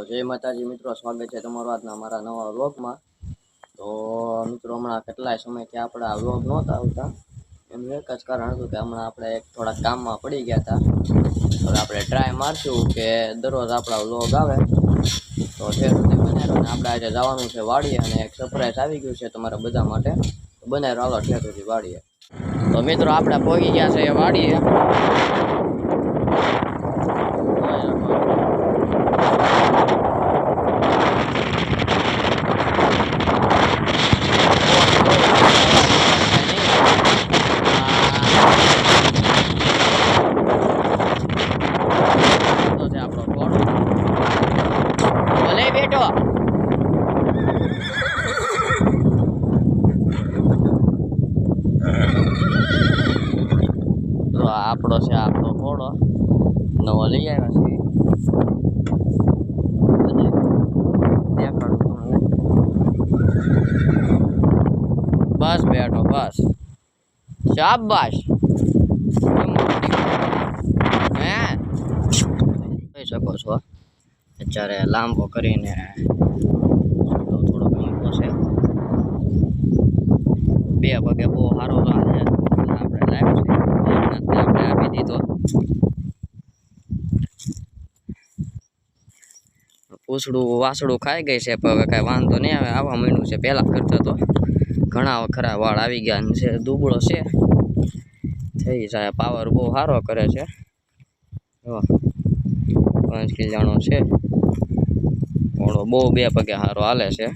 જય માતાજી મિત્રો, સ્વાગત છે તમારું આજના મારા નવા વ્લોગમાં। તો મિત્રો હમણાં કેટલાય સમયથી આપણે આ વ્લોગ નહોતા આવતા, એનું એક જ કારણ હતું કે હમણાં આપણે થોડા કામમાં પડી ગયા હતા। હવે આપણે ટ્રાય મારશું કે દરરોજ આપણા વ્લોગ આવે તો જે સુધી બનાવ્યો ને આપણે આજે જવાનું છે વાડીએ અને એક સરપ્રાઈઝ આવી ગયું છે તમારા બધા માટે, તો બનાવ્યો હાલો ઠેર સુધી વાડીએ। તો મિત્રો આપણે પહોંચી ગયા છે વાડીએ। આપણો છે આપણો ઘોડો નવો લઈ આવ્યા છે, દેખાડું તમને। બસ બેઠો બસ, શાબાશ। હે જોઈ શકો છો અત્યારે લાંબો કરીને થોડો મૂકો છે, બે પગે બહુ સારો લાગે આપણે લાવ્યો છે, આપણે આપી દીધો। પૂછડું વાસડું ખાઈ ગઈ છે પણ હવે કાંઈ વાંધો નહીં આવે, આવવા માંડ્યું છે। પહેલાં કરતા તો ઘણા ખરા વાળ આવી ગયા છે, દુબળો છે, થઈ જાય, પાવર બહુ સારો કરે છે। 5 કિલ્લાનો છે ઘોડો, બહુ બે પગે સારો હાલે છે।